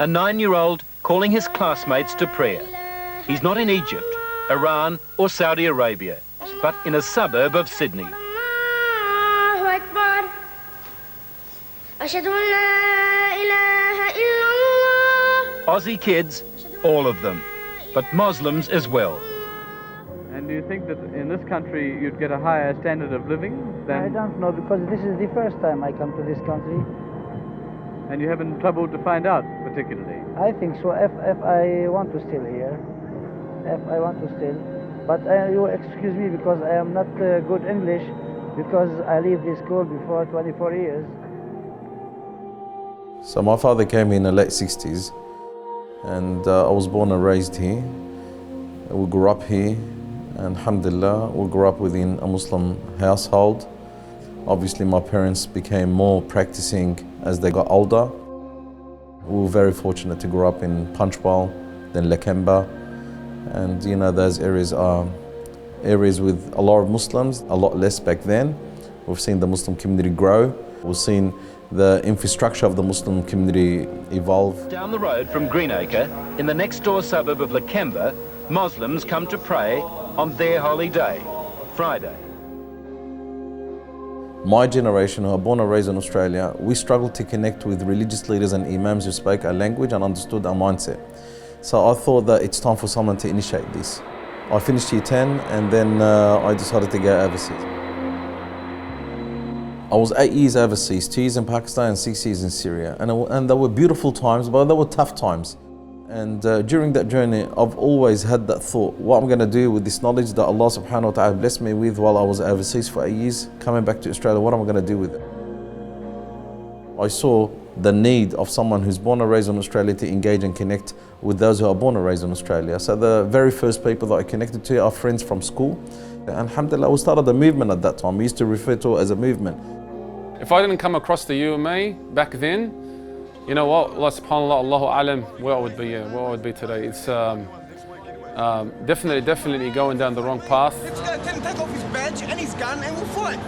A 9-year-old calling his classmates to prayer. He's not in Egypt, Iran or Saudi Arabia, but in a suburb of Sydney. Aussie kids, all of them, but Muslims as well. And do you think that in this country you'd get a higher standard of living than... I don't know, because this is the first time I come to this country. And you haven't troubled to find out, particularly? I think so, if I want to stay here. If I want to stay. But you excuse me, because I am not good English, because I leave this school before 24 years. So my father came in the late 60s, and I was born and raised here. We grew up here, and alhamdulillah, we grew up within a Muslim household. Obviously, my parents became more practicing as they got older. We were very fortunate to grow up in Punchbowl, then Lakemba, and you know, those areas are areas with a lot of Muslims, a lot less back then. We've seen the Muslim community grow. We've seen the infrastructure of the Muslim community evolve. Down the road from Greenacre, in the next door suburb of Lakemba, Muslims come to pray on their holy day, Friday. My generation, who are born and raised in Australia, we struggled to connect with religious leaders and imams who spoke our language and understood our mindset. So I thought that it's time for someone to initiate this. I finished year 10 and then I decided to go overseas. I was 8 years overseas, 2 years in Pakistan and 6 years in Syria. And there were beautiful times, but there were tough times. And during that journey, I've always had that thought, what I'm going to do with this knowledge that Allah subhanahu wa ta'ala blessed me with while I was overseas for 8 years, coming back to Australia, what am I going to do with it? I saw the need of someone who's born and raised in Australia to engage and connect with those who are born and raised in Australia. So the very first people that I connected to are friends from school. And alhamdulillah, we started a movement at that time. We used to refer to it as a movement. If I didn't come across the UMA back then, you know what, Allah subhanAllah, Allahu alam, where I would be, where I would be today. It's definitely going down the wrong path. Let's go, take off his badge and his gun and we'll fight.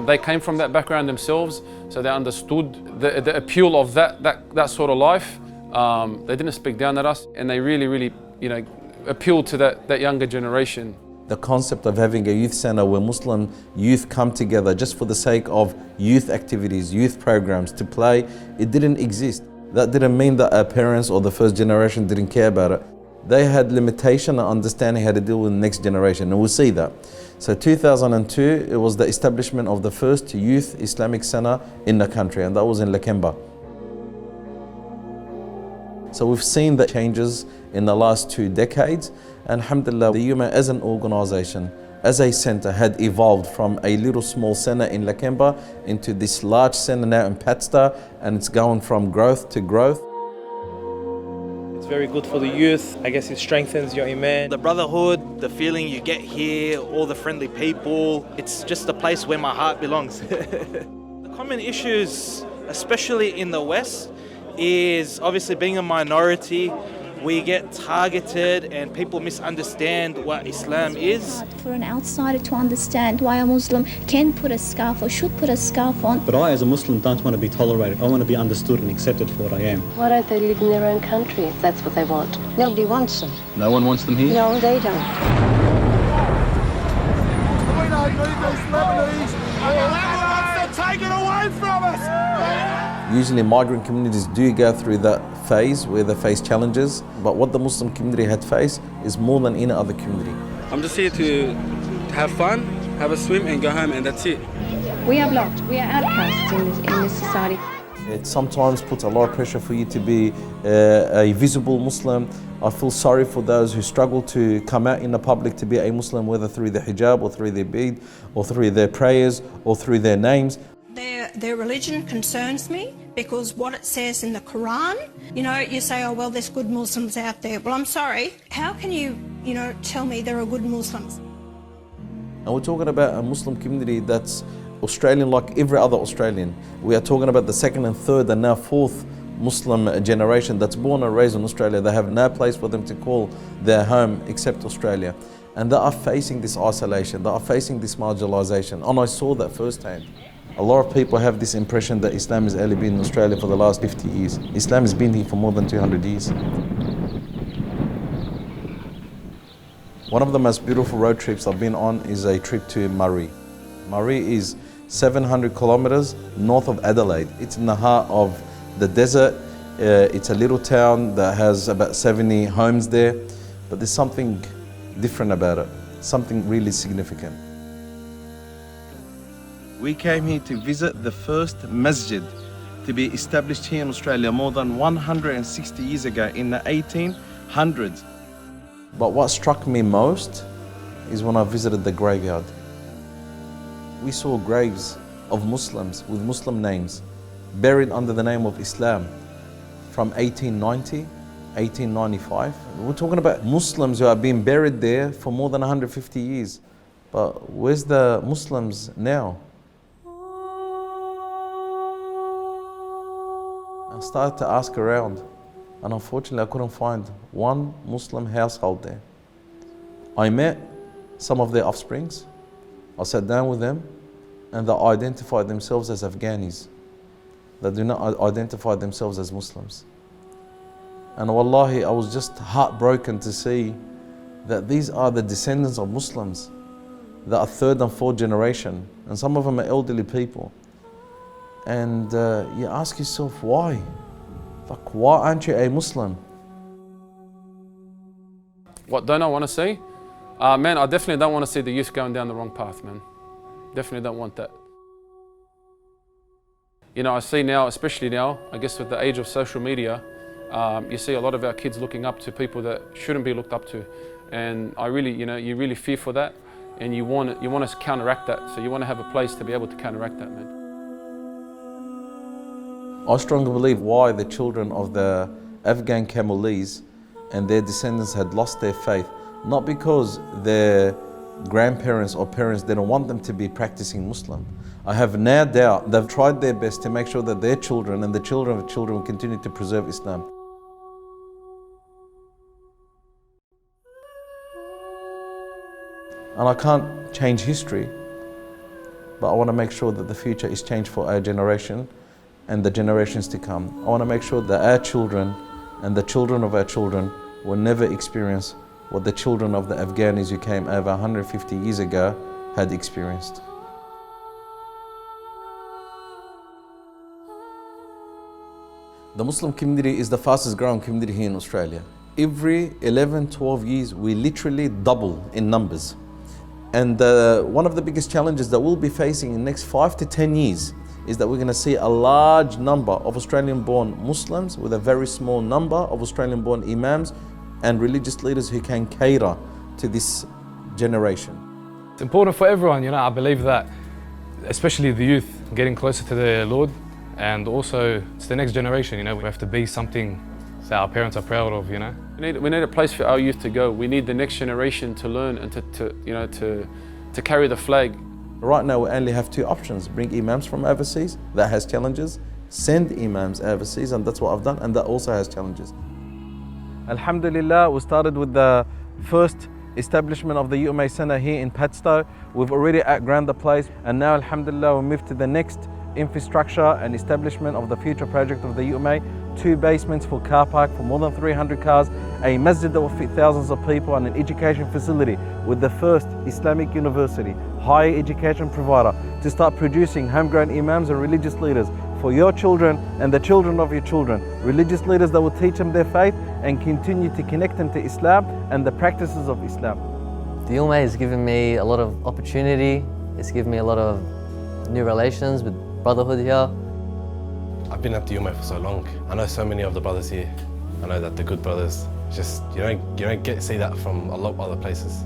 They came from that background themselves, so they understood the appeal of that sort of life. They didn't speak down at us, and they really, you know, appealed to that younger generation. The concept of having a youth center where Muslim youth come together just for the sake of youth activities, youth programs to play, it didn't exist. That didn't mean that our parents or the first generation didn't care about it. They had limitation and understanding how to deal with the next generation, and we'll see that. So 2002, it was the establishment of the first youth Islamic center in the country, and that was in Lakemba. So we've seen the changes in the last 2 decades, and alhamdulillah, the UMA as an organization, as a center, had evolved from a little small center in Lakemba into this large center now in Padstow, and it's going from growth to growth. It's very good for the youth. I guess it strengthens your iman. The brotherhood, the feeling you get here, all the friendly people, it's just a place where my heart belongs. The common issues, especially in the West, is obviously being a minority. We get targeted and people misunderstand what Islam is. For an outsider to understand why a Muslim can put a scarf or should put a scarf on. But I as a Muslim don't want to be tolerated. I want to be understood and accepted for what I am. Why don't they live in their own country if that's what they want? Nobody wants them. No one wants them here? No, they don't. We don't need these Lebanese. Whoever wants to take it away from us. Usually migrant communities do go through that phase where they face challenges, but what the Muslim community had faced is more than any other community. I'm just here to have fun, have a swim and go home, and that's it. We are blocked. We are outcasts in this society. It sometimes puts a lot of pressure for you to be a visible Muslim. I feel sorry for those who struggle to come out in the public to be a Muslim, whether through their hijab or through their bead or through their prayers or through their names. Their religion concerns me because what it says in the Quran, you know, you say, oh, well, there's good Muslims out there. Well, I'm sorry. How can you tell me there are good Muslims? And we're talking about a Muslim community that's Australian like every other Australian. We are talking about the second and third and now fourth Muslim generation that's born and raised in Australia. They have no place for them to call their home except Australia. And they are facing this isolation, they are facing this marginalisation. And I saw that firsthand. A lot of people have this impression that Islam has only been in Australia for the last 50 years. Islam has been here for more than 200 years. One of the most beautiful road trips I've been on is a trip to Murray. Murray is 700 kilometers north of Adelaide. It's in the heart of the desert. It's a little town that has about 70 homes there, but there's something different about it, something really significant. We came here to visit the first masjid to be established here in Australia more than 160 years ago in the 1800s. But what struck me most is when I visited the graveyard. We saw graves of Muslims with Muslim names buried under the name of Islam from 1890, 1895. We're talking about Muslims who have been buried there for more than 150 years. But where's the Muslims now? I started to ask around, and unfortunately I couldn't find one Muslim household there. I met some of their offsprings. I sat down with them, and they identified themselves as Afghanis. They do not identify themselves as Muslims. And wallahi, I was just heartbroken to see that these are the descendants of Muslims that are third and fourth generation, and some of them are elderly people. And you ask yourself, why? Like, why aren't you a Muslim? What don't I want to see? Man, I definitely don't want to see the youth going down the wrong path, man. Definitely don't want that. You know, I see now, especially now, I guess with the age of social media, you see a lot of our kids looking up to people that shouldn't be looked up to. And I really, you know, you really fear for that, and you want to counteract that. So you want to have a place to be able to counteract that, man. I strongly believe why the children of the Afghan Kamalis and their descendants had lost their faith. Not because their grandparents or parents didn't want them to be practicing Muslim. I have no doubt they've tried their best to make sure that their children and the children of children will continue to preserve Islam. And I can't change history, but I want to make sure that the future is changed for our generation and the generations to come. I want to make sure that our children and the children of our children will never experience what the children of the Afghanis who came over 150 years ago had experienced. The Muslim community is the fastest growing community here in Australia. Every 11, 12 years, we literally double in numbers. And one of the biggest challenges that we'll be facing in the next 5 to 10 years is that we're going to see a large number of Australian-born Muslims with a very small number of Australian-born imams and religious leaders who can cater to this generation. It's important for everyone, you know. I believe that, especially the youth, getting closer to their Lord, and also it's the next generation, you know. We have to be something that our parents are proud of, you know. We need a place for our youth to go. We need the next generation to learn and to carry the flag. Right now we only have two options: bring imams from overseas, that has challenges; send imams overseas, and that's what I've done, and that also has challenges. Alhamdulillah, we started with the first establishment of the UMA Center here in Padstow. We've already outgrown the place, and now alhamdulillah we moved to the next infrastructure and establishment of the future project of the UMA. 2 basements for car park for more than 300 cars, a masjid that will fit thousands of people, and an education facility with the first Islamic university, higher education provider, to start producing homegrown imams and religious leaders for your children and the children of your children. Religious leaders that will teach them their faith and continue to connect them to Islam and the practices of Islam. The UMA has given me a lot of opportunity. It's given me a lot of new relations with brotherhood here. I've been at the UMA for so long. I know so many of the brothers here. I know that they're good brothers. Just you don't get to see that from a lot of other places.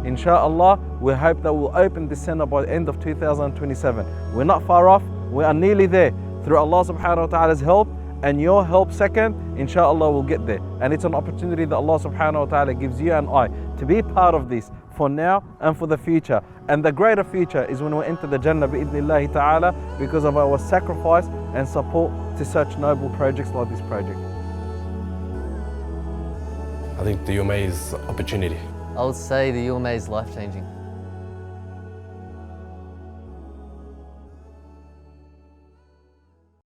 Inshallah, we hope that we'll open this center by the end of 2027. We're not far off. We are nearly there. Through Allah subhanahu wa ta'ala's help and your help second, inshallah we'll get there. And it's an opportunity that Allah subhanahu wa ta'ala gives you and I to be part of this for now and for the future. And the greater future is when we enter the Jannah bi'idhnillahi ta'ala because of our sacrifice and support to such noble projects like this project. I think the UMA is opportunity. I would say the UMA is life-changing.